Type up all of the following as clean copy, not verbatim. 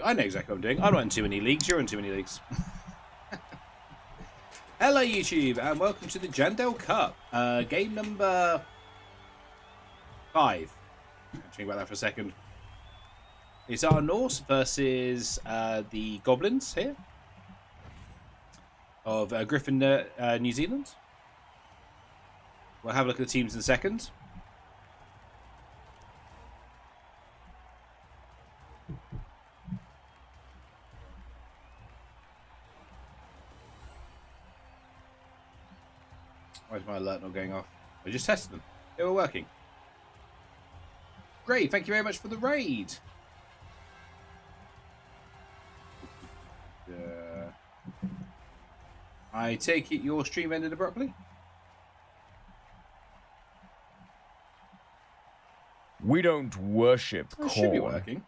I know exactly what I'm doing. I'm not in too many leagues. You're in too many leagues. Hello, YouTube, and welcome to the Jandel Cup. Game number 5. Think about that for a second. It's our Norse versus the Goblins here of Griffin, New Zealand. We'll have a look at the teams in a second. Why is my alert not going off? I just tested them. They were working. Great, thank you very much for the raid. I take it your stream ended abruptly? We don't worship corn. Should be working.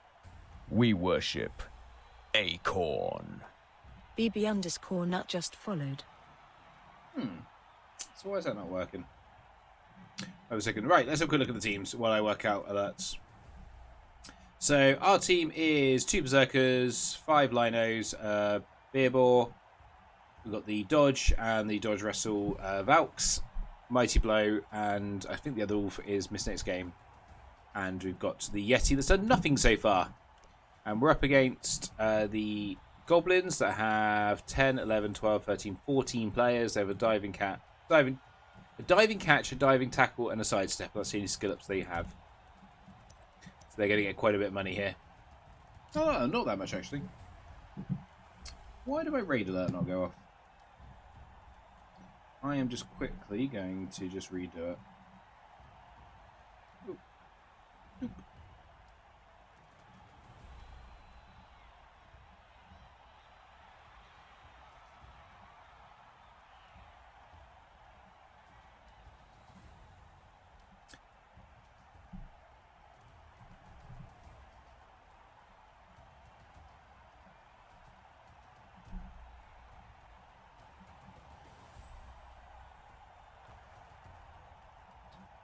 We worship acorn. BB_nut just followed. So why is that not working? Wait a second. Right, let's have a quick look at the teams while I work out alerts. So our team is 2 Berserkers, 5 Linos, Beerbor. We've got the Dodge and the Dodge Wrestle Valks, Mighty Blow, and I think the other wolf is Miss Next Game. And we've got the Yeti that's done nothing so far. And we're up against the Goblins that have 10, 11, 12, 13, 14 players. They have a diving catch, a diving tackle, and a sidestep. That's the only skill ups they have. So they're going to get quite a bit of money here. Oh, not that much actually. Why did my raid alert not go off? I am just quickly going to just redo it. Oop. Oop.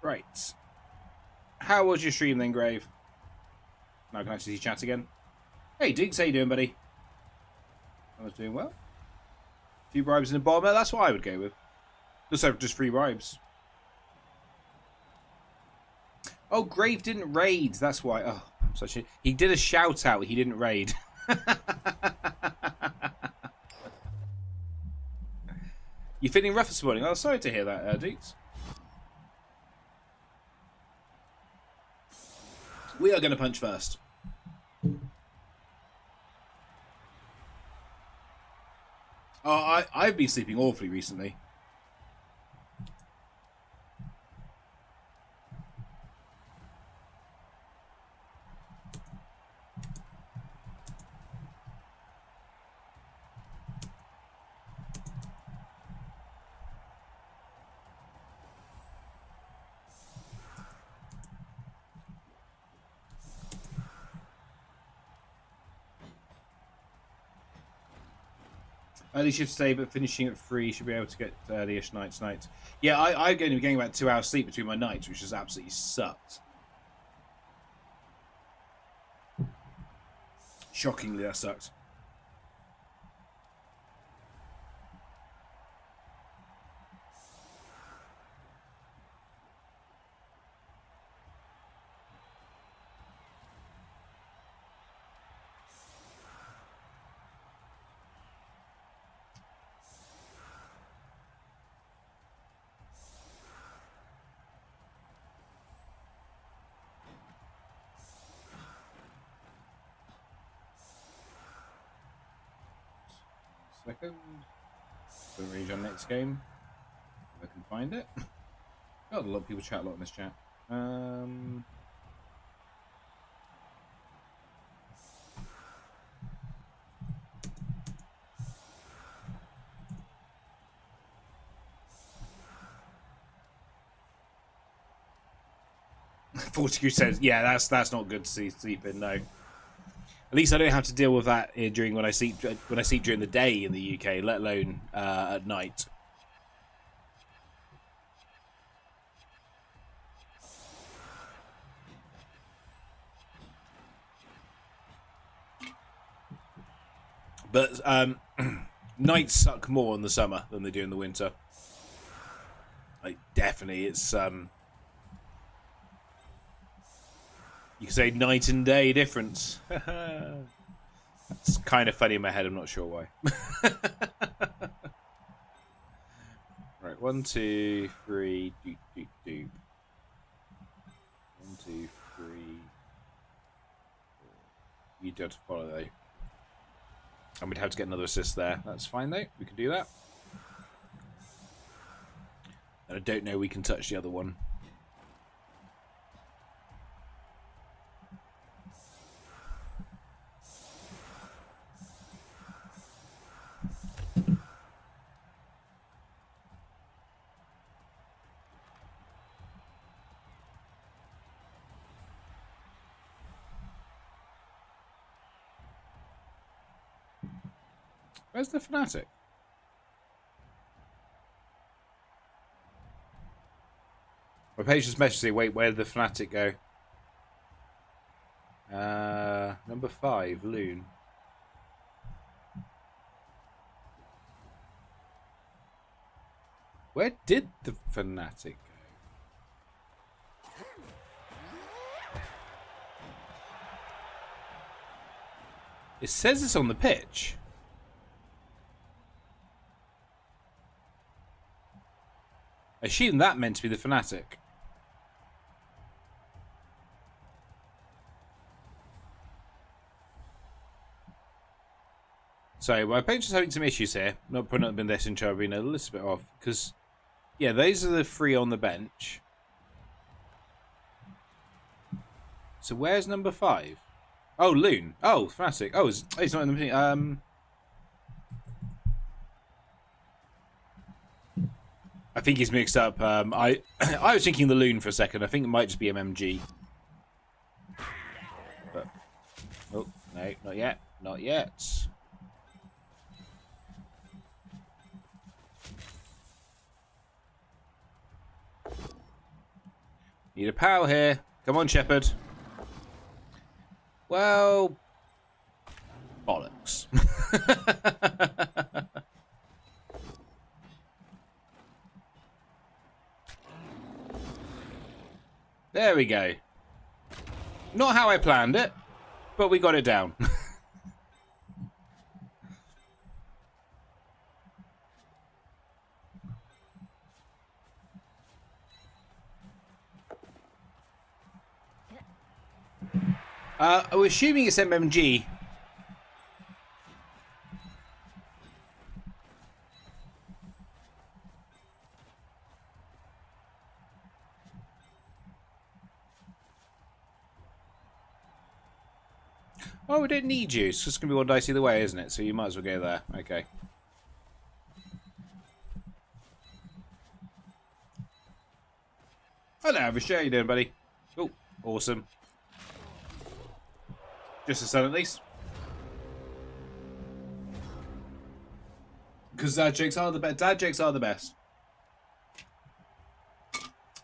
Right. How was your stream then, Grave? Now I can actually see chat again. Hey, Diggs, how you doing, buddy? I was doing well. A few bribes in the bomber, that's what I would go with. Just free bribes. Oh, Grave didn't raid, that's why. Oh, I'm such a... He did a shout out, he didn't raid. You feeling rough this morning? Oh, sorry to hear that, Diggs. We are going to punch first. Oh, I've been sleeping awfully recently. Early shift today, but finishing at 3, should be able to get early-ish nights. Yeah, I'm going to be getting about 2 hours sleep between my nights, which has absolutely sucked. Shockingly, that sucked. Second. Going to read on next game. If I can find it. God, a lot of people chat a lot in this chat. 42 says, yeah, that's not good to see sleep in. No, at least I don't have to deal with that during when I sleep during the day in the UK, let alone at night. But nights suck more in the summer than they do in the winter. Like, definitely, it's you can say night and day difference. It's kind of funny in my head. I'm not sure why. Right, 1, 2, 3, doop, doop, doop. 1, 2, 3. You do have to follow though. And we'd have to get another assist there. That's fine though. We can do that. And I don't know we can touch the other one. Where's the fanatic? My page just messaged me, wait, where did the fanatic go? Number 5, Loon. Where did the fanatic go? It says it's on the pitch. I assume that meant to be the fanatic. Sorry, my page is having some issues here. Not putting up in this intro, I've been a little bit off. Because, yeah, those are the 3 on the bench. So where's number 5? Oh, Loon. Oh, fanatic. Oh, he's not in the meeting. I think he's mixed up. I was thinking the Loon for a second. I think it might just be MMG. But, oh, no, not yet. Not yet. Need a pal here. Come on, Shepherd. Well, bollocks. There we go. Not how I planned it, but we got it down. We're assuming it's MMG. Oh, we don't need you. It's just going to be one dice either way, isn't it? So you might as well go there. Okay. Hello, Average. How you doing, buddy? Oh, awesome. Just a son, at least. Because dad jokes are the best. Dad jokes are the best.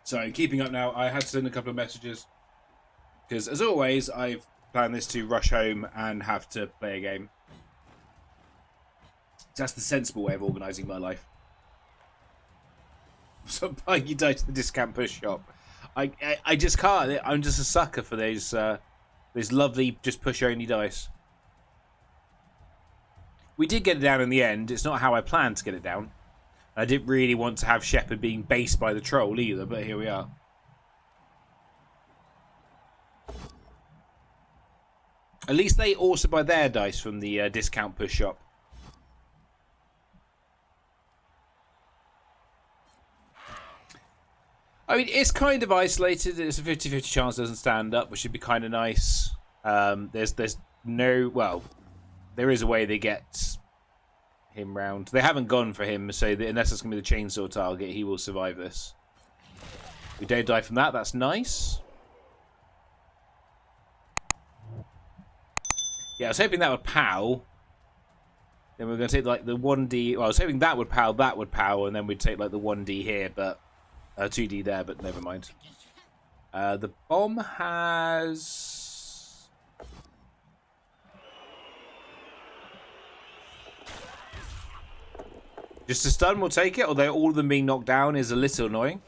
Sorry, keeping up now. I had to send a couple of messages. Because, as always, I've planned this to rush home and have to play a game. That's the sensible way of organising my life. So buying you dice at the discount push shop. I just can't. I'm just a sucker for those lovely just push only dice. We did get it down in the end. It's not how I planned to get it down. I didn't really want to have Shepherd being based by the troll either, but here we are. At least they also buy their dice from the discount push shop. I mean, it's kind of isolated. It's a 50-50 chance it doesn't stand up, which would be kind of nice. There's no... Well, there is a way they get him round. They haven't gone for him, so unless it's going to be the chainsaw target, he will survive this. We don't die from that. That's nice. Yeah, I was hoping that would pow. Then we're going to take like the 1D... Well, I was hoping that would pow, and then we'd take like the 1D here, but... 2D there, but never mind. The bomb has... Just a stun, we'll take it, although all of them being knocked down is a little annoying.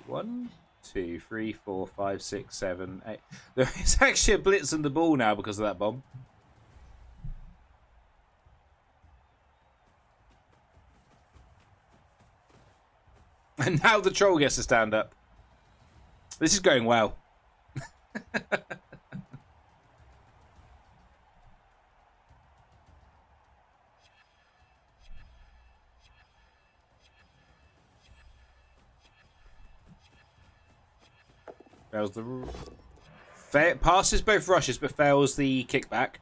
1, 2, 3, 4, 5, 6, 7, 8. There is actually a blitz on the ball now because of that bomb. And now the troll gets to stand up. This is going well. Fails the... passes both rushes, but fails the kickback.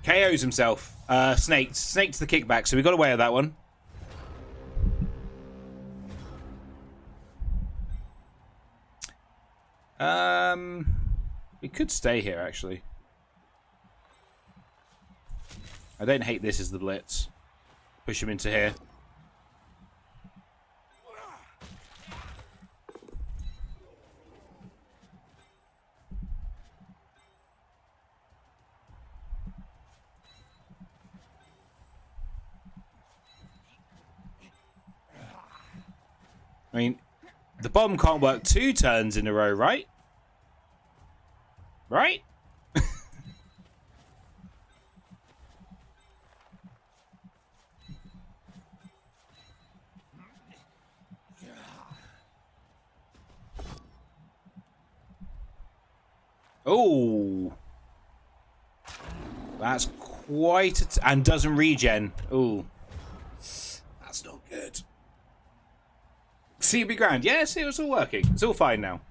KOs himself. Snakes the kickback, so we got away with that one. We could stay here, actually. I don't hate this as the blitz. Push him into here. I mean, the bomb can't work 2 turns in a row, right? Right? Oh, that's quite and doesn't regen. Oh, that's not good. See, it'd be grand. Yeah, see, it's all working. It's all fine now.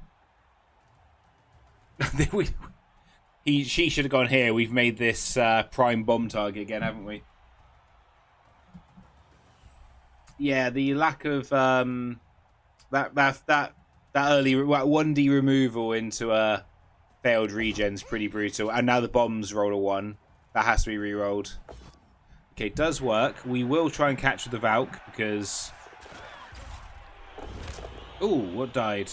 She should have gone here. We've made this prime bomb target again, haven't we? Yeah, the lack of that early 1D removal into a failed regen's pretty brutal. And now the bombs roll a 1. That has to be re-rolled. Okay, it does work. We will try and catch with the Valk because... Ooh, what died?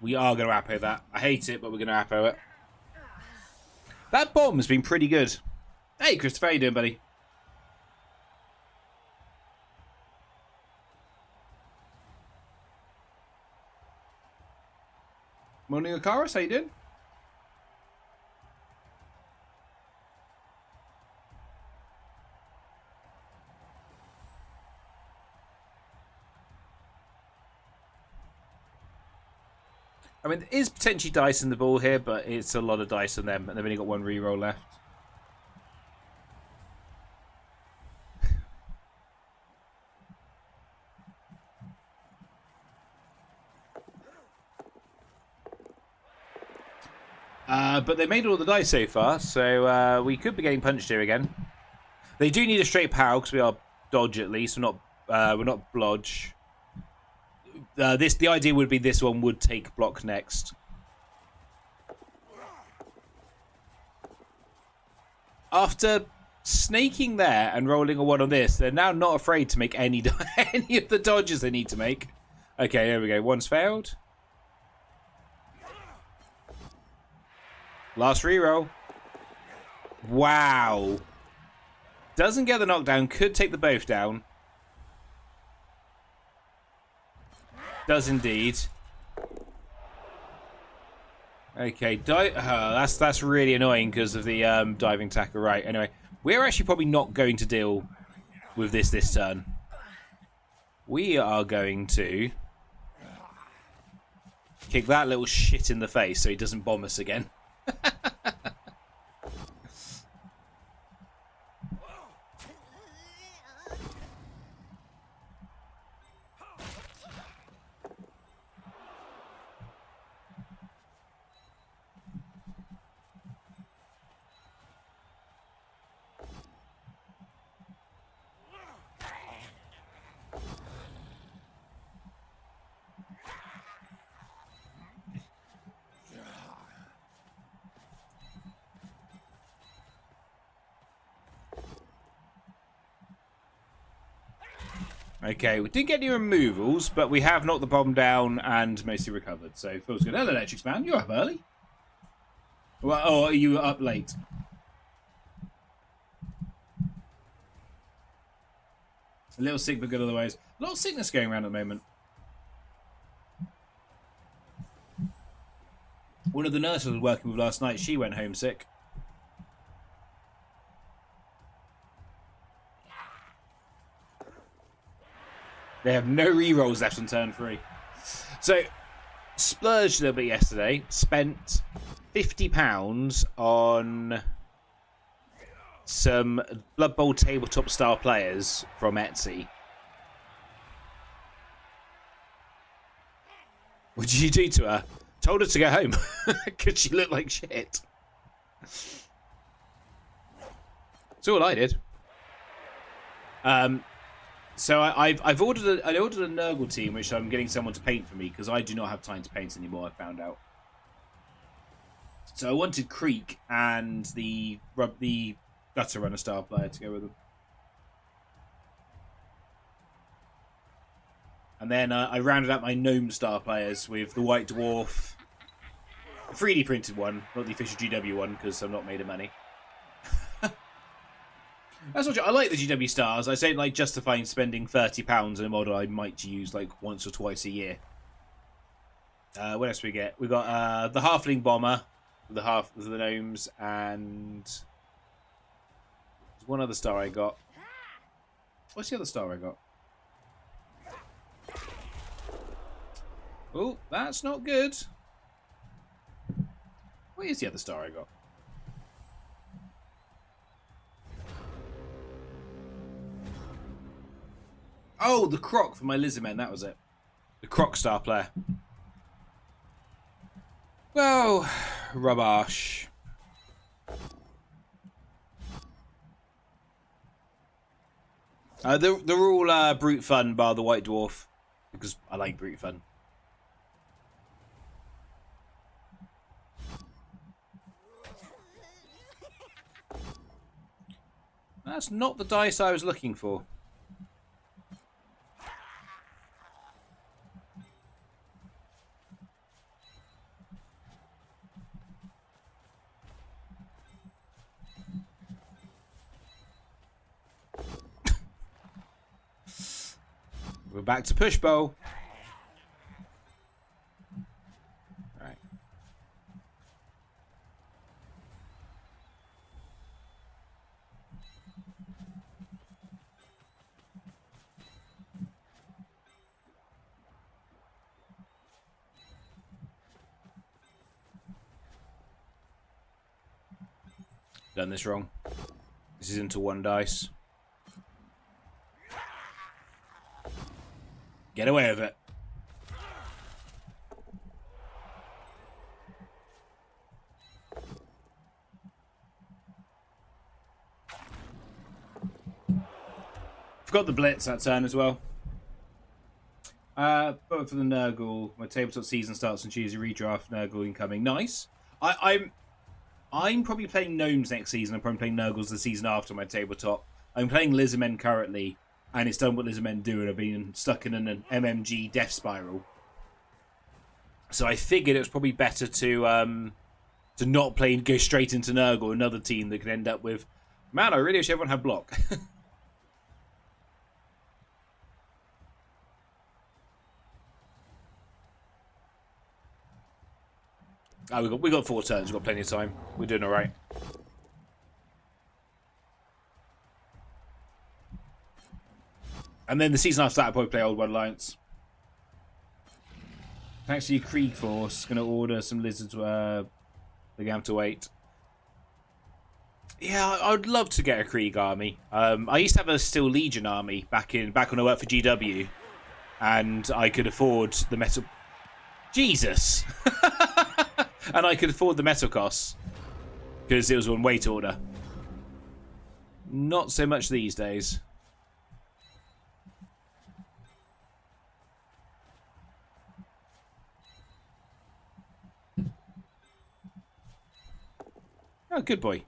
We are going to Apo that. I hate it, but we're going to Apo it. That bomb has been pretty good. Hey, Christopher, how you doing, buddy? Morning, Akaris, how you doing? I mean, there is potentially dice in the ball here, but it's a lot of dice on them, and they've only got 1 reroll left. But they made all the dice so far, so we could be getting punched here again. They do need a straight power because we are dodge at least. We're not blodge. The idea would be this one would take block next. After snaking there and rolling a 1 on this, they're now not afraid to make any of the dodges they need to make. Okay, there we go. 1's failed. Last reroll. Wow. Doesn't get the knockdown. Could take the both down. Does indeed. Okay, that's really annoying because of the diving tackle. Right, anyway. We're actually probably not going to deal with this turn. We are going to kick that little shit in the face so he doesn't bomb us again. Okay, we didn't get any removals, but we have knocked the bomb down and mostly recovered. So feels good. Hello, Electrics Man. You're up early. Well, oh, are you up late? A little sick, but good otherwise. A lot of sickness going around at the moment. One of the nurses I was working with last night, she went home sick. They have no rerolls left on turn 3. So, splurged a little bit yesterday. Spent £50 on some Blood Bowl tabletop style players from Etsy. What did you do to her? Told her to go home because she looked like shit. That's all I did. So I've ordered a Nurgle team, which I'm getting someone to paint for me because I do not have time to paint anymore. I found out. So I wanted Creek and the Gutter Runner star player to go with them. And then I rounded out my Gnome star players with the White Dwarf, the 3D printed one, not the official GW one because I'm not made of money. That's what I like the GW stars. I don't like justifying spending £30 on a model I might use like once or twice a year. What else we get? We got the Halfling Bomber, the Gnomes, and there's one other star I got. What's the other star I got? Oh, that's not good. What is the other star I got? Oh, the Croc for my Lizardmen, that was it. The Croc star player. Well, rubbish. They're all brute fun bar the White Dwarf, because I like brute fun. That's not the dice I was looking for. We're back to push bowl. Right. Done this wrong. This is into one dice. Get away with it. Forgot the Blitz that turn as well. But for the Nurgle, my tabletop season starts and choose a redraft. Nurgle incoming. Nice. I'm probably playing Gnomes next season. I'm probably playing Nurgles the season after my tabletop. I'm playing Lizardmen currently. And it's done what Lizardmen do, and I've been stuck in an MMG death spiral. So I figured it was probably better to not play and go straight into Nurgle, another team that could end up with, man, I really wish everyone had block. Oh, we got 4 turns. We've got plenty of time. We're doing all right. And then the season after that, I'll probably play Old World Alliance. Thanks to your Krieg Force. Going to order some lizards. They're going to have to wait. Yeah, I would love to get a Krieg army. I used to have a Steel Legion army back when I worked for GW. And I could afford the metal... Jesus! And I could afford the metal costs. Because it was on wait order. Not so much these days. Oh, good boy.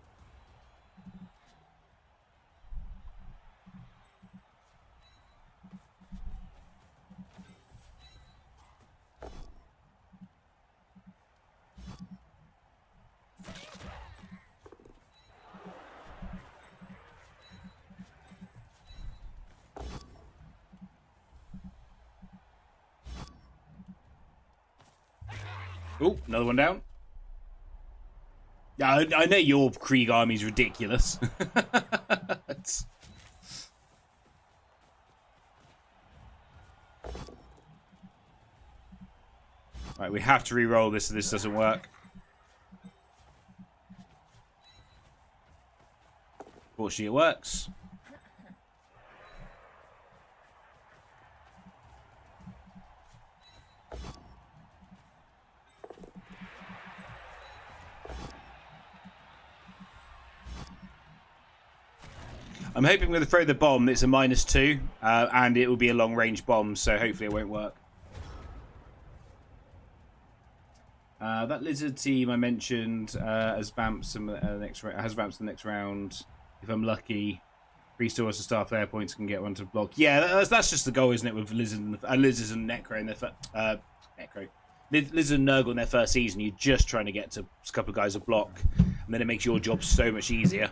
Oh, another one down. Yeah, I know your Krieg army's ridiculous. Right, we have to re-roll this so this doesn't work. Fortunately, it works. I'm hoping I'm going to throw the bomb. It's a -2, and it will be a long-range bomb, so hopefully it won't work. That lizard team I mentioned has vamps the next round. If I'm lucky, Priest or staff air points can get one to block. Yeah, that's just the goal, isn't it? With lizards and Necro in their Lizard and Nurgle in their first season, you're just trying to get to a couple of guys a block, and then it makes your job so much easier.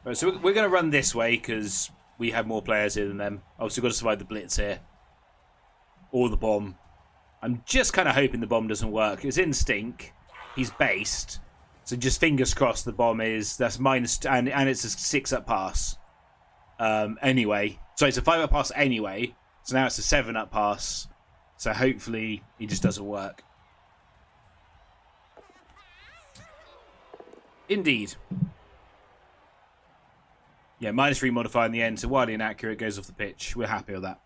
Right, so we're going to run this way because we have more players here than them. Obviously, we've got to survive the blitz here. Or the bomb. I'm just kind of hoping the bomb doesn't work. It's in Stink. He's based. So just fingers crossed the bomb is... That's minus... And it's a 6-up pass. Anyway. So it's a 5-up pass anyway. So now it's a 7-up pass. So hopefully it just doesn't work. Indeed. Yeah, -3 modifier in the end, so wildly inaccurate, goes off the pitch. We're happy with that.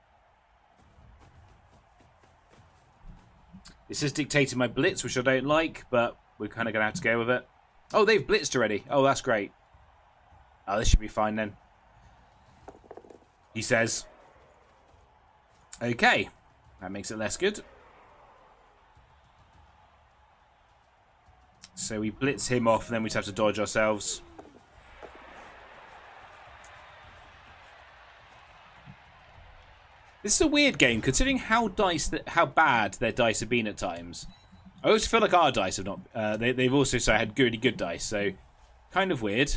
This is dictating my blitz, which I don't like, but we're kind of going to have to go with it. Oh, they've blitzed already. Oh, that's great. Oh, this should be fine then. He says. Okay. That makes it less good. So we blitz him off, and then we just have to dodge ourselves. This is a weird game, considering how bad their dice have been at times. I always feel like our dice have not... they've also had really good dice, so kind of weird.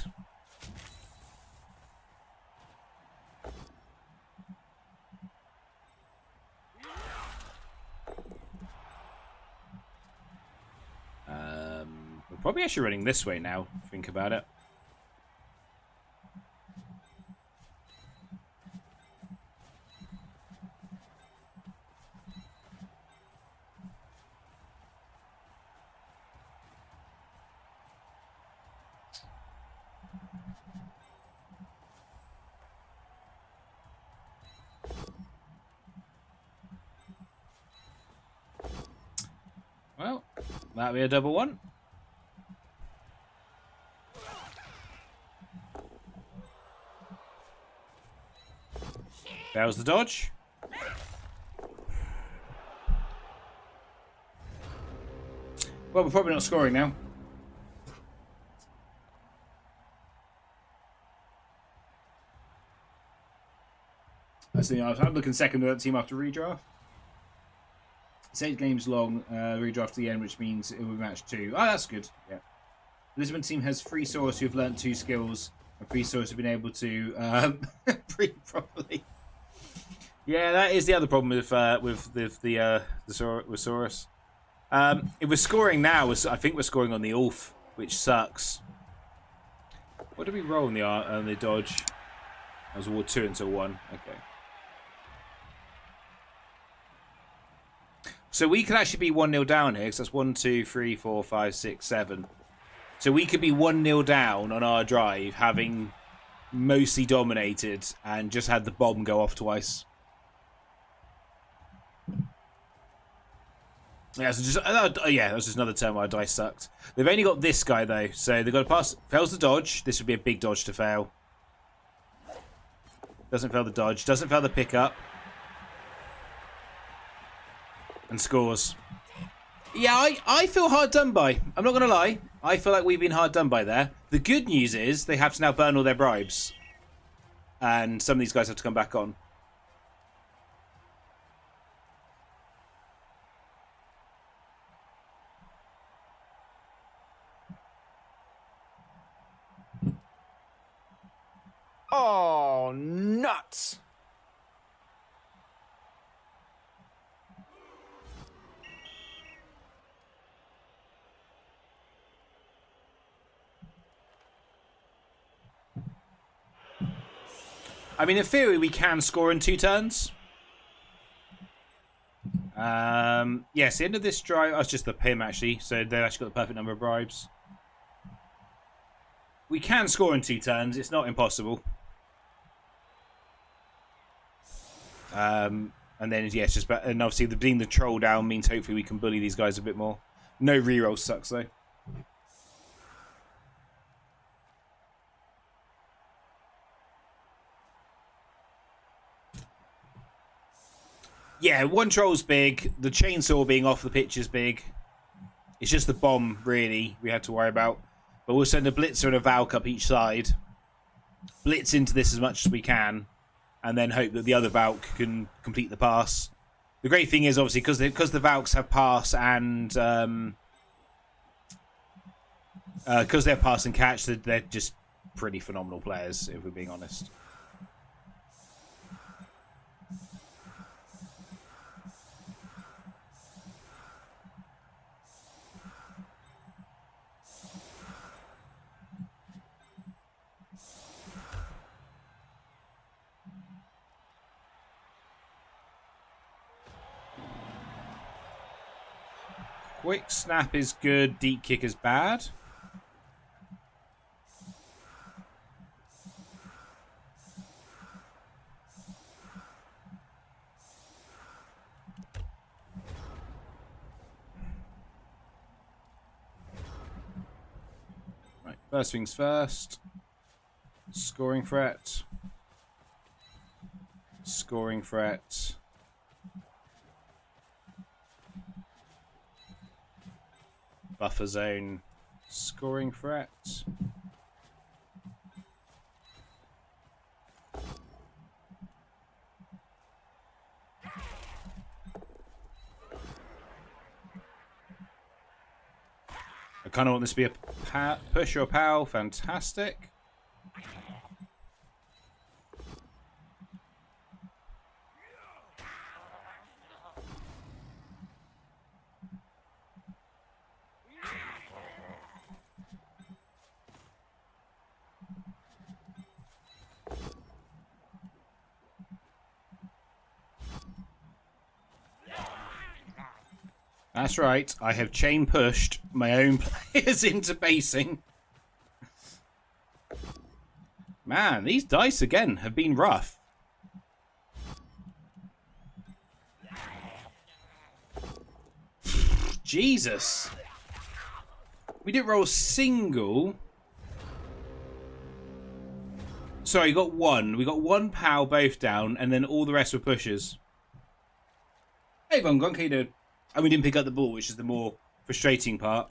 We're probably actually running this way now, think about it. Well, that'll be a double one. That was the dodge. Well, we're probably not scoring now. That's the I'm looking second with that team after redraft. It's 8 games long, redraft to the end, which means it will be match 2. Oh, that's good. Yeah. The Lisbon team has 3 Saurus who've learnt 2 skills, and 3 Saurus have been able to breathe properly. Yeah, that is the other problem with Saurus. If we're scoring now, I think we're scoring on the Ulf, which sucks. What did we roll on the dodge? That was War 2 until 1. Okay. So we could actually be 1-0 down here, because that's 1, 2, 3, 4, 5, 6, 7. So we could be 1-0 down on our drive, having mostly dominated and just had the bomb go off twice. Yeah, so that was just another turn where our dice sucked. They've only got this guy though, so they've got to pass. Fails the dodge. This would be a big dodge to fail. Doesn't fail the dodge. Doesn't fail the pickup. And scores. Yeah, I feel hard done by. I'm not going to lie. I feel like we've been hard done by there. The good news is they have to now burn all their bribes. And some of these guys have to come back on. Oh, nuts! I mean, in theory, we can score in 2 turns. Yes, the end of this drive... Oh, it's just the him, actually. So they've actually got the perfect number of bribes. We can score in 2 turns. It's not impossible. And then, yes, just... And obviously, being the troll down means hopefully we can bully these guys a bit more. No reroll sucks, though. Yeah, 1 troll's big. The chainsaw being off the pitch is big. It's just the bomb, really, we have to worry about. But we'll send a blitzer and a Valk up each side. Blitz into this as much as we can. And then hope that the other Valk can complete the pass. The great thing is, obviously, because the Valks have pass and... because they're pass and catch, they're just pretty phenomenal players, if we're being honest. Quick snap is good, deep kick is bad. Right, first things first. Scoring threat. Scoring threat. Buffer zone, scoring threat. I kind of want this to be a push or pow. Fantastic. That's right, I have chain pushed my own players into basing. Man, these dice again have been rough. Jesus. We didn't roll a single. Sorry, we got 1. We got 1 POW both down, and then all the rest were pushes. Hey, Von Gonk, how you doing? And we didn't pick up the ball, which is the more frustrating part.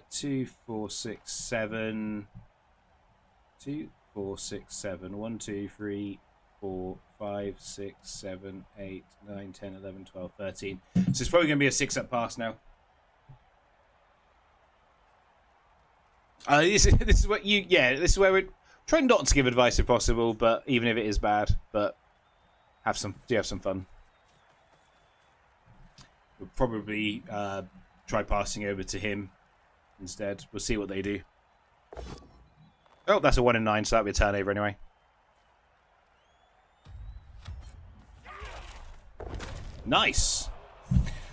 2, 4, 6, 7. 2, 4, 6, 7. 1, 2, 3, 4, 5, 6, 7, 8, 9, 10, 11, 12, 13. So it's probably going to be a 6-up pass now. This is what you... Yeah, this is where we're trying not to give advice if possible, but even if it is bad. But have some fun. We'll probably try passing over to him instead. We'll see what they do. Oh, that's a 1 in 9, so that'll be a turnover anyway. Nice.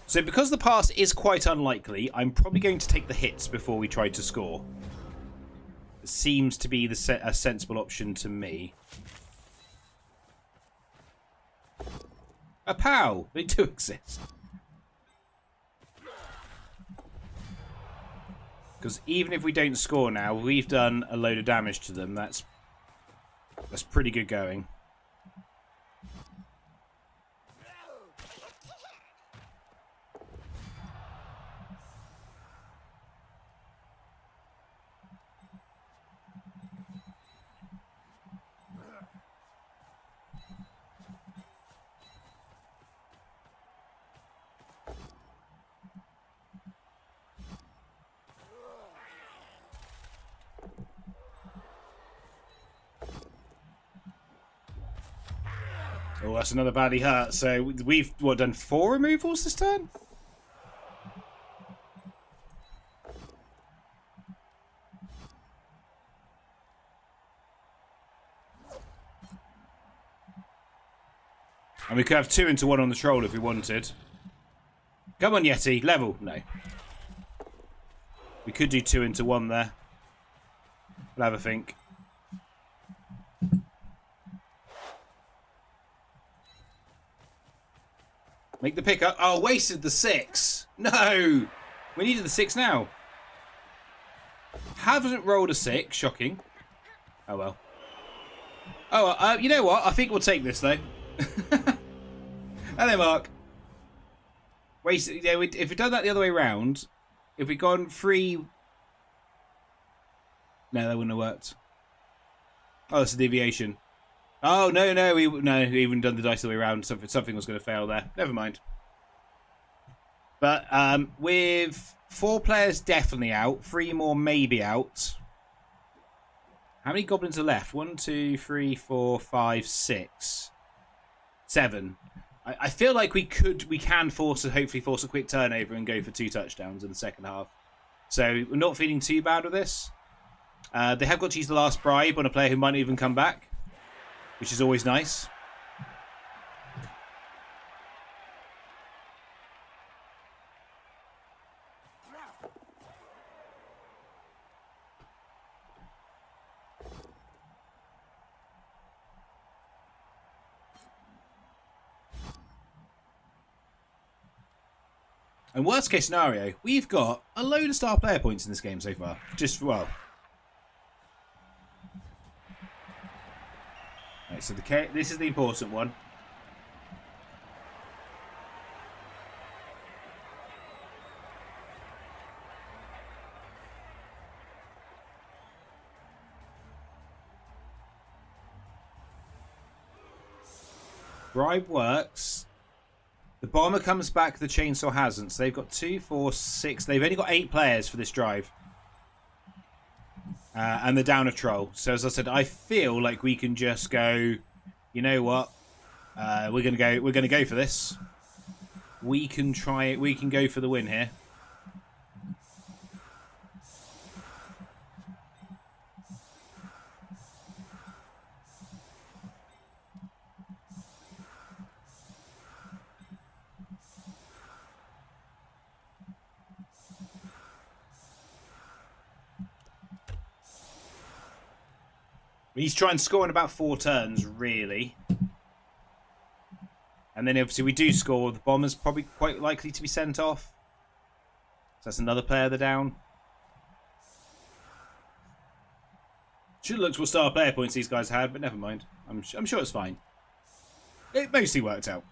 So because the pass is quite unlikely, I'm probably going to take the hits before we try to score. It seems to be a sensible option to me. A POW! They do exist. Because even if we don't score now, we've done a load of damage to them. That's pretty good going. Oh, that's another badly hurt. So we've, done 4 removals this turn? And we could have 2 into 1 on the troll if we wanted. Come on, Yeti. Level. No. We could do 2 into 1 there. We'll have a think. Make the pick up. Oh, wasted the 6. No. We needed the 6 now. Haven't rolled a 6. Shocking. Oh, well. Oh, you know what? I think we'll take this, though. Hello, Mark. Wait, yeah, if we'd done that the other way round, if we'd gone 3... No, that wouldn't have worked. Oh, that's a deviation. Oh, no, we even done the dice the way around. Something was going to fail there. Never mind. But with 4 players definitely out, 3 more maybe out. How many goblins are left? 1, 2, 3, 4, 5, 6, 7. I feel like we can hopefully force a quick turnover and go for 2 touchdowns in the second half. So we're not feeling too bad with this. They have got to use the last bribe on a player who might not even come back, which is always nice. And worst case scenario, we've got a load of star player points in this game so far. Well. Right, so this is the important one. Bribe works. The bomber comes back, the chainsaw hasn't. So they've got 2, 4, 6. They've only got 8 players for this drive. And they're down a troll. So as I said, I feel like we can just go, you know what? We're gonna go for this. We can go for the win here. We need to try and score in about 4 turns, really. And then obviously we do score. The bomber's probably quite likely to be sent off. So that's another player they're down. Should have looked what star player points these guys had, but never mind. I'm sure it's fine. It mostly worked out.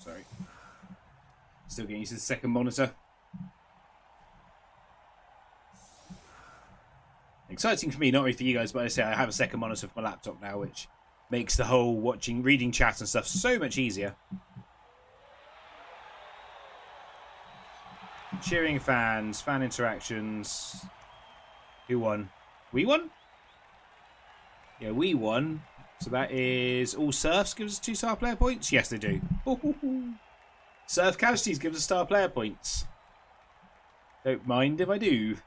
Sorry. Still getting used to the second monitor. Exciting for me, not really for you guys, but I say I have a second monitor for my laptop now, which makes the whole reading chat and stuff so much easier. Cheering fans, fan interactions. Who won? We won? Yeah, we won. So that is all Surfs gives us 2 star player points? Yes, they do. Surf Casualties gives us star player points. Don't mind if I do.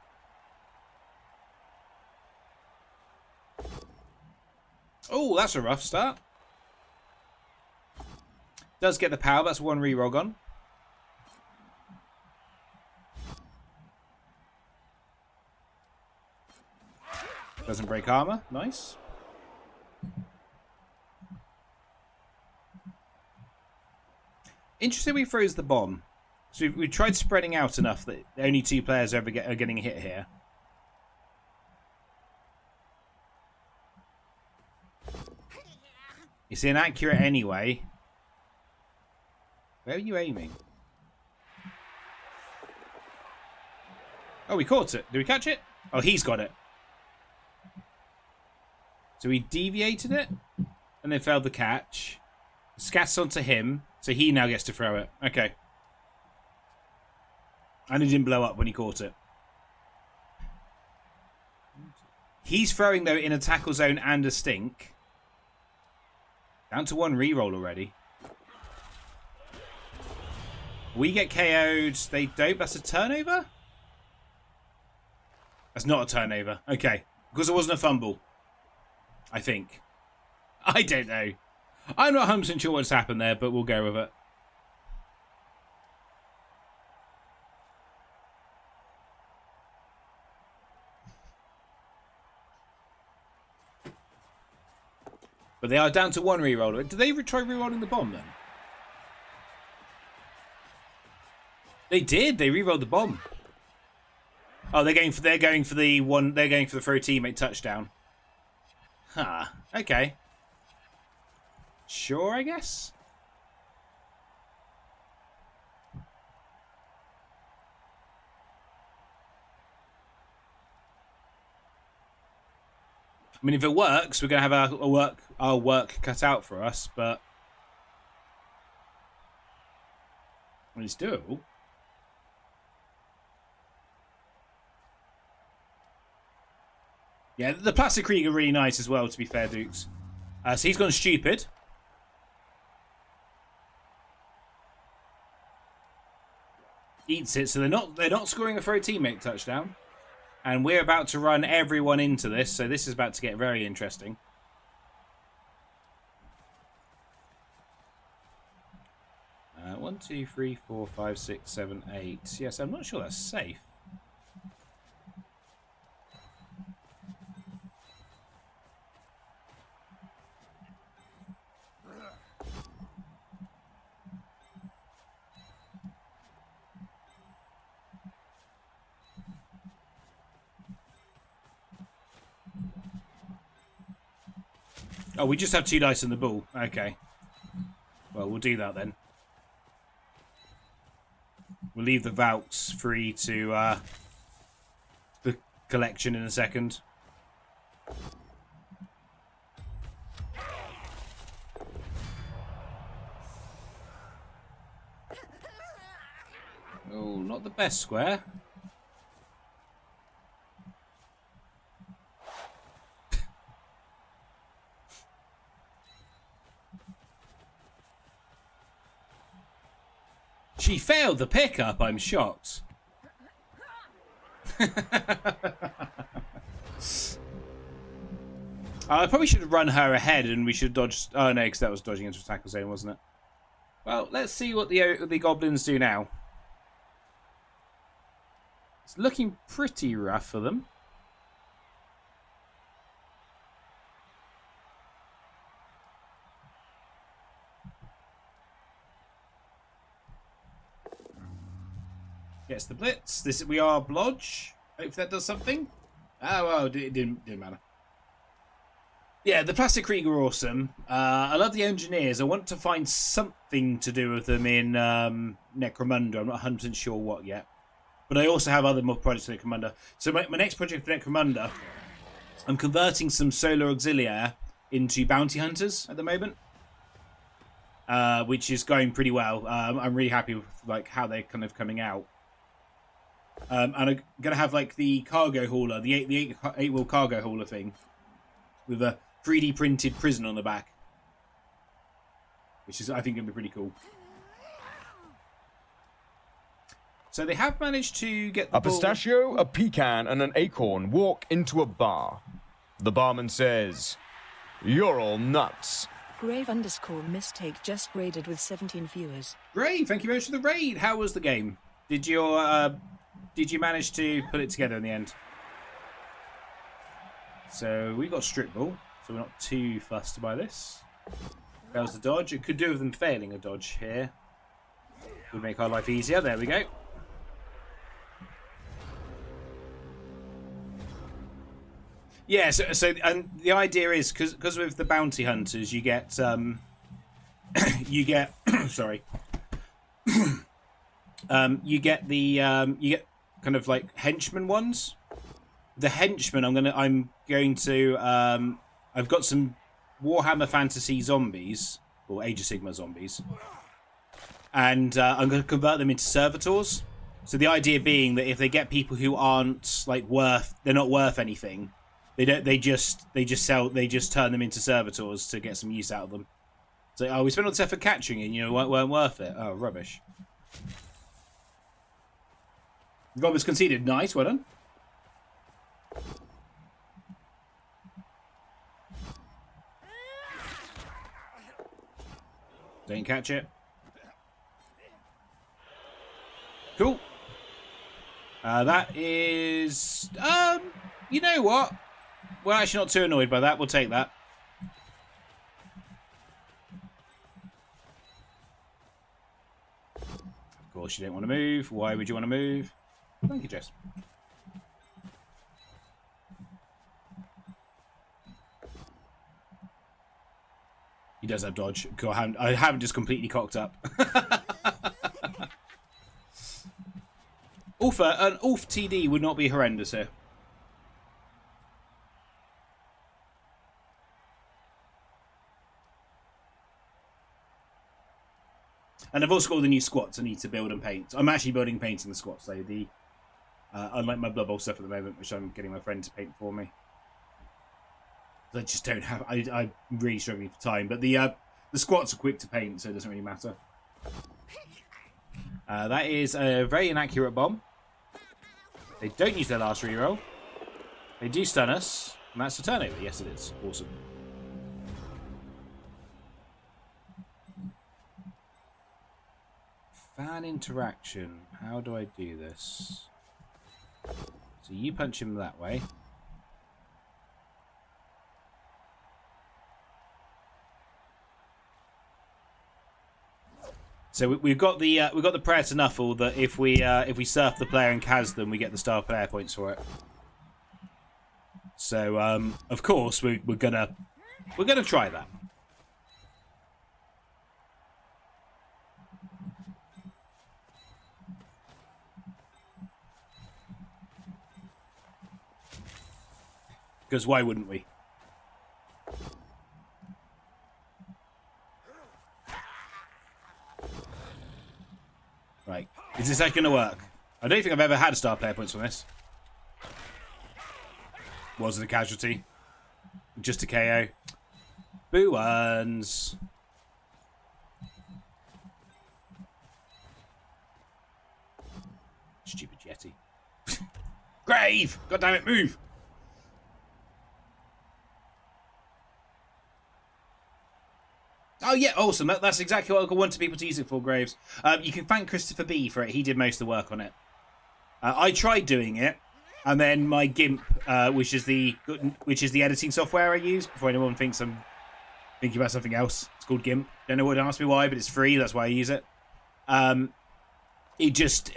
Oh, that's a rough start. Does get the power, that's 1 re-roll on. Doesn't break armor, nice. Interesting we froze the bomb. So we tried spreading out enough that only 2 players are getting hit here. It's inaccurate anyway. Where are you aiming? Oh, we caught it. Did we catch it? Oh, he's got it. So we deviated it and then failed the catch. Scats onto him, so he now gets to throw it. Okay. And it didn't blow up when he caught it. He's throwing, though, in a tackle zone and a stink. Down to 1 reroll already. We get KO'd. They don't. That's a turnover? That's not a turnover. Okay. Because it wasn't a fumble. I think. I don't know. I'm not 100% sure what's happened there, but we'll go with it. But they are down to 1 reroll. Did they try rerolling the bomb then? They did. They rerolled the bomb. Oh, they're going for the one. They're going for the throw teammate touchdown. Huh. Okay. Sure, I guess. I mean, if it works, we're gonna have our work cut out for us. But well, it's doable. Yeah, the Plastic Krieg are really nice as well, to be fair, Dukes. So he's gone stupid. Eats it, so they're not scoring a throw teammate touchdown. And we're about to run everyone into this, so this is about to get very interesting. One, two, three, 4, 5, 6, 7, 8. Yes, I'm not sure that's safe. Oh, we just have 2 dice on the ball. Okay. Well, we'll do that then. We'll leave the Vouts free to the collection in a second. Oh, not the best square. She failed the pickup, I'm shocked. I probably should have run her ahead and we should dodge... Oh no, because that was dodging into a tackle zone, wasn't it? Well, let's see what the Goblins do now. It's looking pretty rough for them. Gets the blitz. We are Blodge. Hope that does something. Oh, well, it didn't matter. Yeah, the Plastic Krieg are awesome. I love the engineers. I want to find something to do with them in Necromunda. I'm not 100% sure what yet. But I also have other more projects for Necromunda. So my next project for Necromunda, I'm converting some Solar Auxiliaire into Bounty Hunters at the moment. Which is going pretty well. I'm really happy with how they're kind of coming out. And I'm going to have the cargo hauler, the 8-wheel cargo hauler thing with a 3D printed prison on the back. Which is, I think, going to be pretty cool. So they have managed to get the A pistachio, a pecan, and an acorn walk into a bar. The barman says, "You're all nuts." Grave_mistake just raided with 17 viewers. Great, thank you very much for the raid. How was the game? Did you manage to put it together in the end? So we got strip ball, so we're not too fussed by this. That was the dodge. It could do with them failing a dodge here. Would make our life easier. There we go. Yeah, so and the idea is because with the bounty hunters you get sorry. You get kind of henchman ones. The henchmen I'm going to I've got some Warhammer Fantasy zombies or Age of Sigmar zombies. And I'm going to convert them into servitors. So the idea being that if they get people who aren't they're not worth anything, they just turn them into servitors to get some use out of them. So, oh, we spent all this effort catching it, and, you know, weren't worth it. Oh, rubbish. Goblins conceded. Nice, well done. Don't catch it. Cool. That is... you know what? We're actually not too annoyed by that. We'll take that. Of course, you don't want to move. Why would you want to move? Thank you, Jess. He does have dodge. God, I haven't just completely cocked up. An Ulf TD would not be horrendous here. And I've also got all the new squats I need to build and paint. I'm actually building and painting the squats, though. Unlike my Blood Bowl stuff at the moment, which I'm getting my friend to paint for me. I just don't have... I'm really struggling for time. But the squats are quick to paint, so it doesn't really matter. That is a very inaccurate bomb. They don't use their last reroll. They do stun us. And that's a turnover. Yes, it is. Awesome. Fan interaction. How do I do this? So you punch him that way. So we've got the prayer to Nuffle that if we surf the player and Kaz them, we get the star player points for it. So of course we're gonna try that. Because why wouldn't we? Right. Is this actually going to work? I don't think I've ever had a star player points from this. Wasn't a casualty. Just a KO. Boo earns. Stupid Yeti. Grave! God damn it, move! Oh, yeah, awesome. That's exactly what I wanted people to use it for, Graves. You can thank Christopher B for it. He did most of the work on it. I tried doing it, and then my GIMP, which is the editing software I use, before anyone thinks I'm thinking about something else. It's called GIMP. Don't know what to ask me why, but it's free. That's why I use it. I just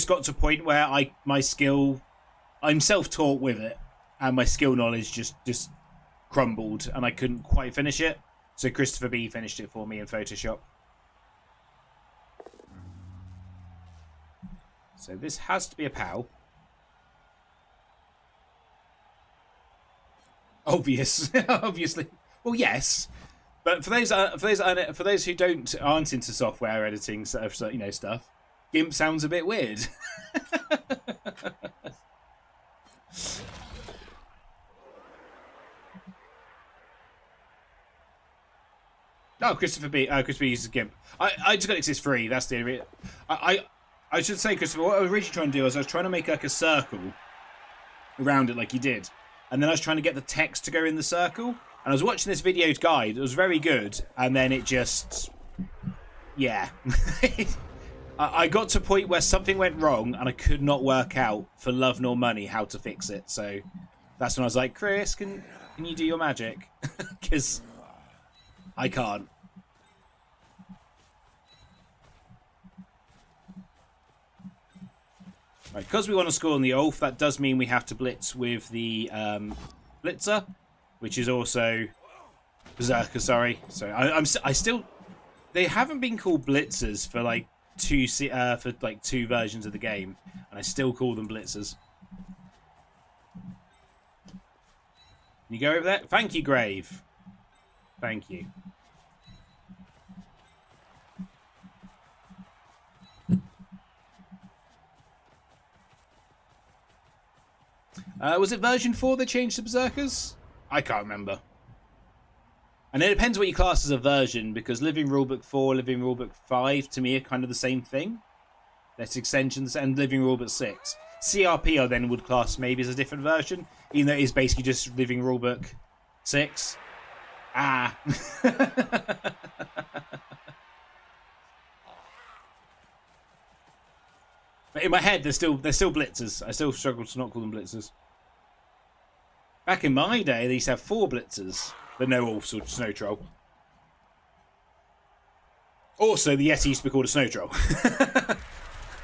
got to a point where I'm self-taught with it, and my skill knowledge just crumbled, and I couldn't quite finish it. So Christopher B finished it for me in Photoshop. So this has to be a POW. Obvious, obviously. Well, yes, but for those who aren't into software editing stuff, GIMP sounds a bit weird. Oh, Christopher B uses GIMP. I just got it 'cause it's free. That's the only. I should say, Christopher, what I was originally trying to do was I was trying to make like a circle around it, like you did, and then I was trying to get the text to go in the circle. And I was watching this video's guide. It was very good, and then it just, yeah, I got to a point where something went wrong, and I could not work out for love nor money how to fix it. So that's when I was like, Chris, can you do your magic? Because I can't. Right, because we want to score on the Ulf, that does mean we have to blitz with the Blitzer, which is also Berserker. Sorry, I still. They haven't been called Blitzers for like two versions of the game, and I still call them Blitzers. Can you go over there? Thank you, Grave. Thank you. Was it version 4 they changed to Berserkers? I can't remember. And it depends what you class as a version, because Living Rulebook 4, Living Rulebook 5, to me, are kind of the same thing. That's extensions, and Living Rulebook 6. CRP I then would class maybe as a different version, even though it is basically just Living Rulebook 6. Ah. But in my head, they're still blitzers. I still struggle to not call them blitzers. Back in my day, they used to have 4 blitzers, but no also snow troll. Also, the Yeti used to be called a snow troll.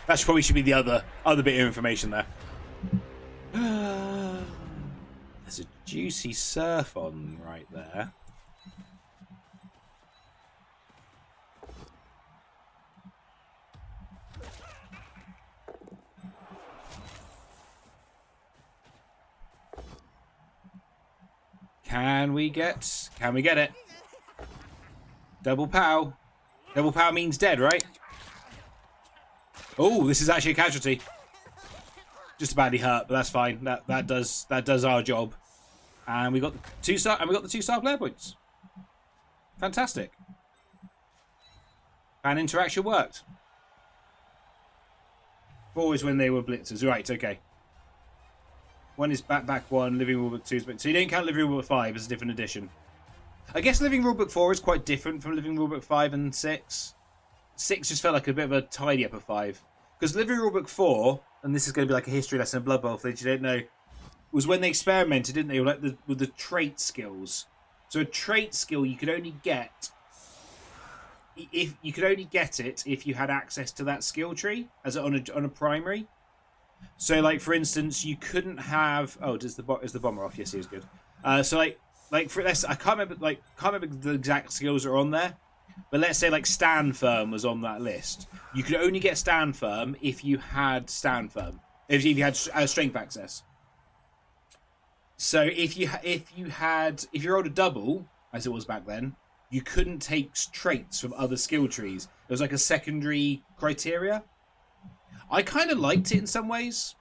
That probably should be the other bit of information there. There's a juicy surf on right there. Can we get it? Double pow. Double pow means dead, right? Oh, this is actually a casualty. Just badly hurt, but that's fine. That does our job. And we got the 2-star player points. Fantastic. Fan interaction worked. Always when they were blitzers. Right, okay. One is back one, Living Rulebook 2. So you don't count Living Rulebook 5 as a different edition. I guess Living Rulebook 4 is quite different from Living Rulebook 5 and 6. 6 just felt like a bit of a tidy up of 5. Because Living Rulebook 4, and this is going to be like a history lesson in Blood Bowl for those you don't know, was when they experimented, didn't they, with the trait skills. So a trait skill you could only get if you had access to that skill tree as on a primary. So, like for instance, you couldn't have. Oh, is the bomber off? Yes, he was good. So, like for this, I can't remember the exact skills that are on there, but let's say like Stand Firm was on that list. You could only get Stand Firm if you had Stand Firm, if you had Strength access. So if you rolled a double, as it was back then, you couldn't take traits from other skill trees. There was like a secondary criteria. I kind of liked it in some ways.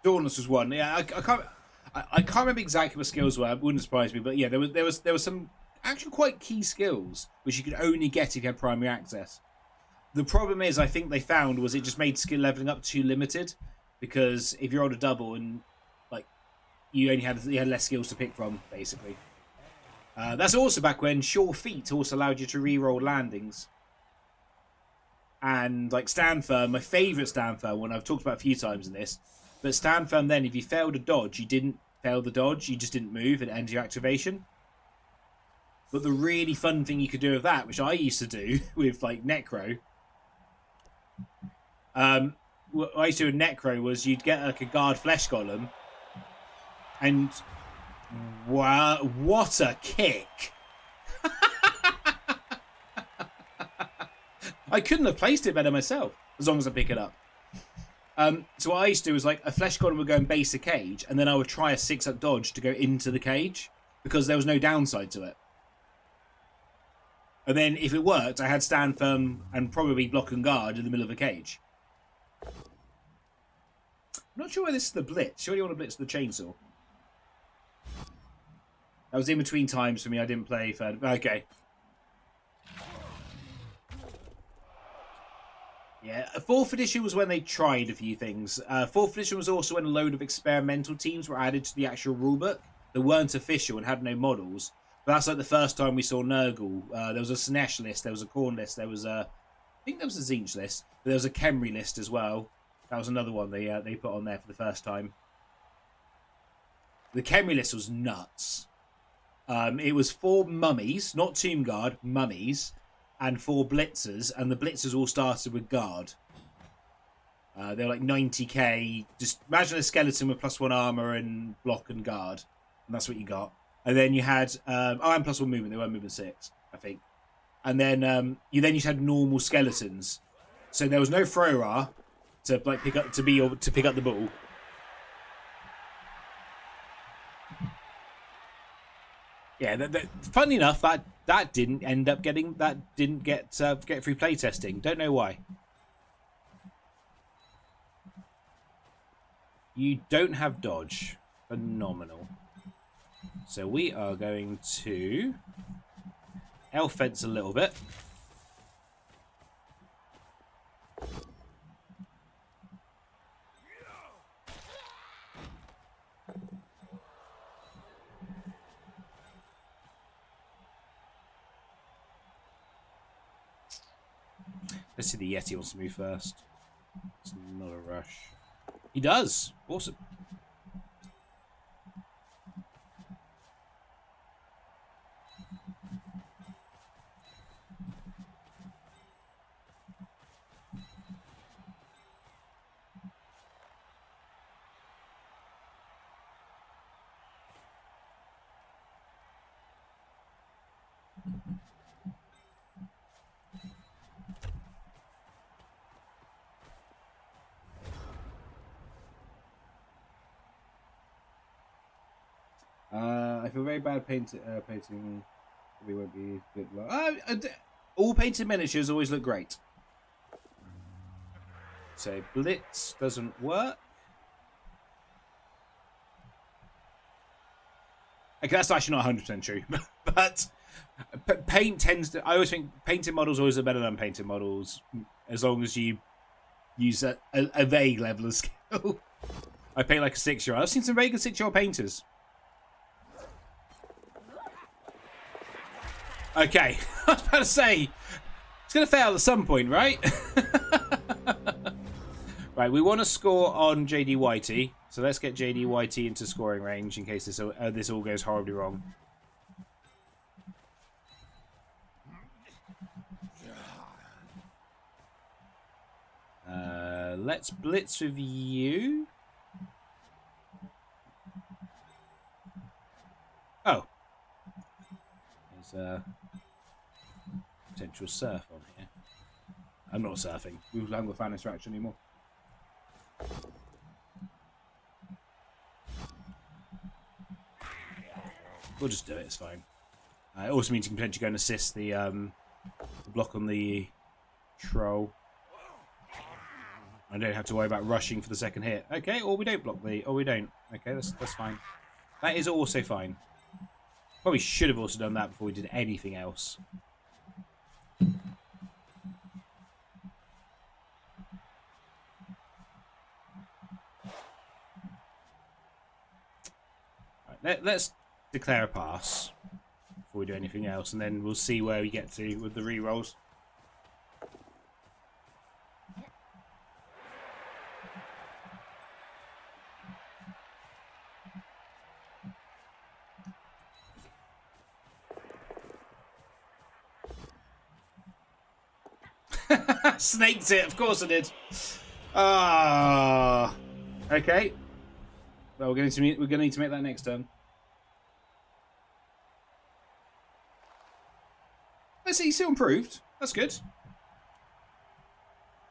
Dauntless was one. Yeah, I can't remember exactly what skills were. It wouldn't surprise me, but yeah, there was some actually quite key skills which you could only get if you had primary access. The problem is, I think they found was it just made skill leveling up too limited, because if you rolled a double and like you had less skills to pick from, basically. That's also back when Sure Feet also allowed you to re-roll landings. And like Stand Firm, my favourite Stand Firm one I've talked about a few times in this, but Stand Firm then, if you failed a dodge, you didn't fail the dodge, you just didn't move and end your activation. But the really fun thing you could do with that, which I used to do with like Necro, what I used to do with Necro was you'd get like a guard flesh golem, and wow, what a kick! I couldn't have placed it better myself, as long as I pick it up. So what I used to do was like a flesh golem would go and base a cage, and then I would try a 6-up dodge to go into the cage, because there was no downside to it. And then if it worked, I had Stand Firm and probably block and guard in the middle of a cage. I'm not sure why this is the blitz. Surely you want to blitz the chainsaw. That was in between times for me. I didn't play third. Okay. Yeah, 4th edition was when they tried a few things. 4th edition was also when a load of experimental teams were added to the actual rulebook that weren't official and had no models. But that's like the first time we saw Nurgle. There was a Snesh list, there was a Khorne list, there was a... I think there was a Tzeentch list, but there was a Khemri list as well. That was another one they put on there for the first time. The Khemri list was nuts. It was 4 mummies, not Tomb Guard, mummies, and 4 blitzers, and the blitzers all started with guard. They're like 90k. Just imagine a skeleton with +1 armor and block and guard, and that's what you got. And then you had and +1 movement. They were movement 6, I think. And then you had normal skeletons. So there was no Frora to like pick up the ball. Yeah, funny enough, that didn't end up getting get free play testing. Don't know why. You don't have dodge. Phenomenal. So we are going to elf fence a little bit. Let's see the Yeti wants to move first. It's not a rush. He does. Awesome. I feel very bad painting. We won't be good. All painted miniatures always look great. So blitz doesn't work. Okay, that's actually not 100% true, but paint tends to. I always think painted models always are better than unpainted models, as long as you use a vague level of skill. I paint like a 6-year-old. I've seen some very good 6-year-old painters. Okay, I was about to say, it's going to fail at some point, right? Right, we want to score on JD Whitey, so let's get JD Whitey into scoring range in case this all goes horribly wrong. Let's blitz with you. Oh. There's potential surf on here. I'm not surfing. We haven't got fan interaction anymore. We'll just do it. It's fine. It also means you can potentially go and assist the block on the troll. I don't have to worry about rushing for the second hit. Okay, or we don't block the... Or we don't. Okay, that's fine. That is also fine. Probably should have also done that before we did anything else. Right, let's declare a pass before we do anything else, and then we'll see where we get to with the re-rolls. Snaked it, of course I did. Ah, okay. Well, we're going to need to make that next turn. I see, still improved. That's good.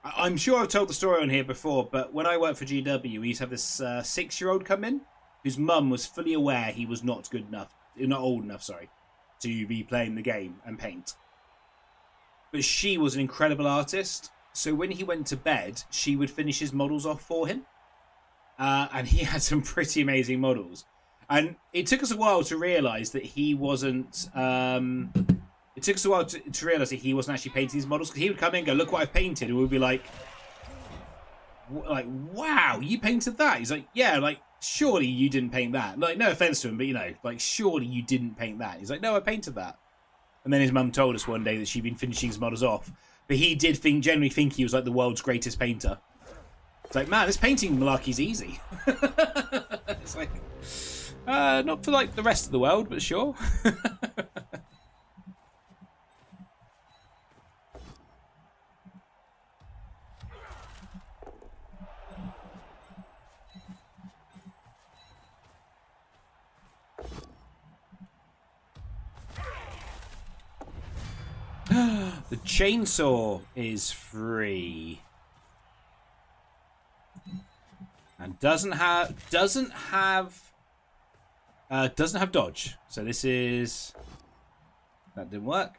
I'm sure I've told the story on here before, but when I worked for GW, we used to have this 6-year-old come in, whose mum was fully aware he was not old enough, sorry, to be playing the game and paint. But she was an incredible artist, so when he went to bed, she would finish his models off for him. And he had some pretty amazing models. And it took us a while to realise that he wasn't... it took us a while to realise that he wasn't actually painting these models. Because he would come in and go, look what I've painted. And we'd be like, wow, you painted that? He's like, yeah, like, surely you didn't paint that. Like, no offence to him, but, you know, like, surely you didn't paint that. He's like, no, I painted that. And then his mum told us one day that she'd been finishing his models off. But he did generally think he was like the world's greatest painter. It's like, man, this painting malarkey's easy. It's like, not for like the rest of the world, but sure. The chainsaw is free. And doesn't have dodge. So this is... That didn't work.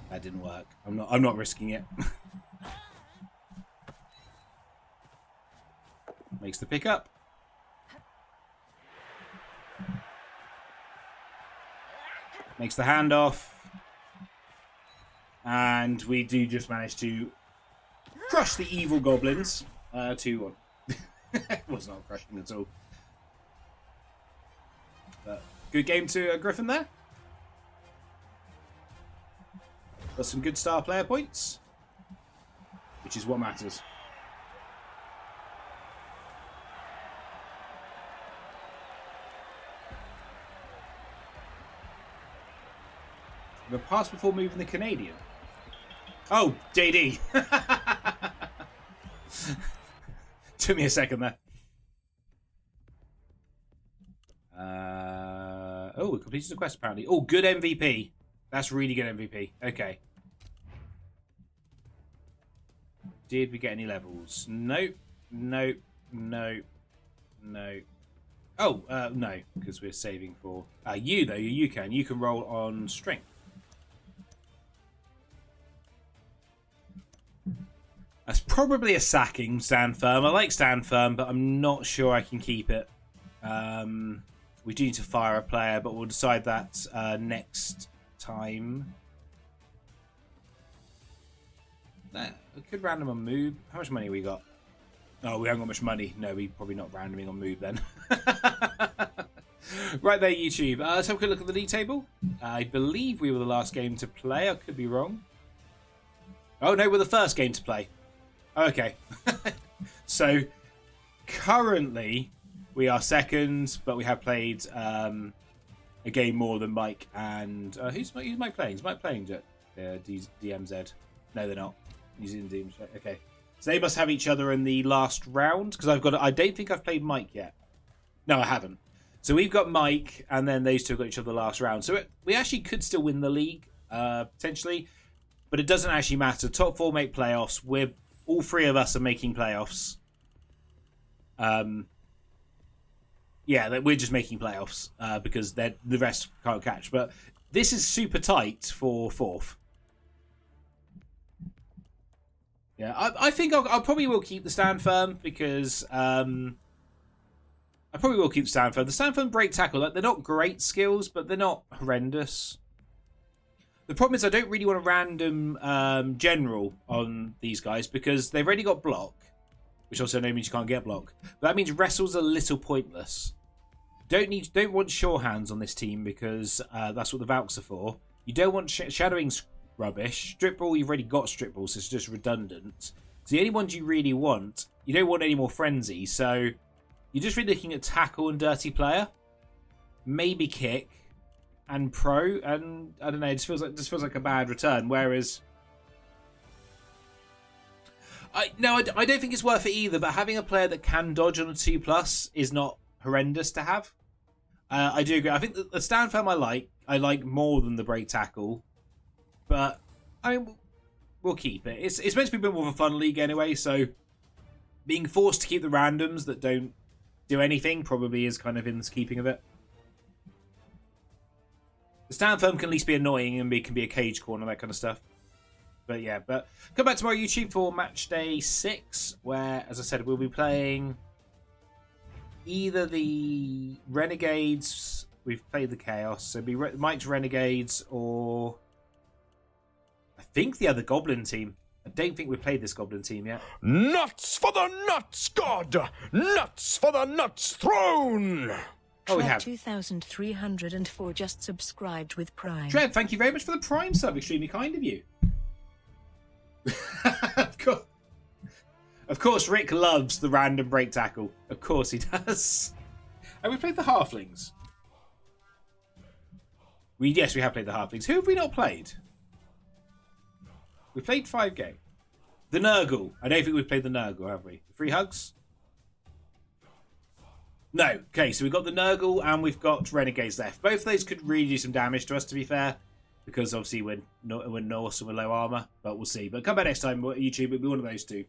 That didn't work. I'm not risking it. Makes the pickup. Makes the handoff. And we do just manage to crush the evil goblins. 2-1. It was not crushing at all. But good game to Griffin there. Got some good star player points, which is what matters. The pass before moving the Canadian. Oh, JD. Took me a second there. Oh, we completed the quest apparently. Oh, good MVP. That's really good MVP. Okay. Did we get any levels? Nope. Nope. Nope. No. Oh, no, because we're saving for... you, though. You can. You can roll on strength. That's probably a sacking, Stand Firm. I like Stand Firm, but I'm not sure I can keep it. We do need to fire a player, but we'll decide that next time. We could random on move. How much money we got? Oh, we haven't got much money. No, we probably not randoming on move then. Right there, YouTube. Let's have a quick look at the league table. I believe we were the last game to play. I could be wrong. Oh, no, we're the first game to play. Okay. So, currently, we are second, but we have played a game more than Mike and... who's Mike playing? Is Mike playing DMZ? No, they're not. New Zealand teams. Okay. So they must have each other in the last round, because I don't think I've played Mike yet. No, I haven't. So we've got Mike, and then those two have got each other the last round. So we actually could still win the league, potentially. But it doesn't actually matter. Top 4 make playoffs. All 3 of us are making playoffs. Yeah, we're just making playoffs because the rest can't catch. But this is super tight for 4th. Yeah, I think I'll probably will keep the Stand Firm because I probably will keep the Stand Firm. The Stand Firm break tackle, they're not great skills, but they're not horrendous. The problem is I don't really want a random general on these guys because they've already got block, which also means you can't get block. But that means wrestle's a little pointless. Don't want sure hands on this team because that's what the Valks are for. You don't want shadowing's rubbish. Strip ball, you've already got strip ball, so it's just redundant. So the only ones you really want, you don't want any more frenzy. So you're just really looking at tackle and dirty player, maybe kick. And pro, and I don't know, it just feels like a bad return. Whereas, I don't think it's worth it either. But having a player that can dodge on a 2+ is not horrendous to have. I do agree. I think the Stand Firm I like more than the break tackle. But I mean, we'll keep it. It's meant to be a bit more of a fun league anyway. So being forced to keep the randoms that don't do anything probably is kind of in the keeping of it. The Stand Firm can at least be annoying and can be a cage corner, that kind of stuff. But yeah, but come back tomorrow, YouTube, for match day 6, where, as I said, we'll be playing either the Renegades. We've played the Chaos, so it'll be Mike's Renegades, or I think the other Goblin team. I don't think we've played this Goblin team yet. Nuts for the Nuts God! Nuts for the Nuts Throne! Oh, we have. 2304 just subscribed with Prime. Trev, thank you very much for the Prime sub. Extremely kind of you. Of course, Rick loves the random break tackle. Of course he does. And we played the Halflings. Yes, we have played the Halflings. Who have we not played? We played 5 games. The Nurgle. I don't think we've played the Nurgle, have we? Free Hugs? No. Okay, so we've got the Nurgle and we've got Renegades left. Both of those could really do some damage to us, to be fair. Because obviously we're Norse and we're low armor. But we'll see. But come back next time, YouTube. It'll be one of those two.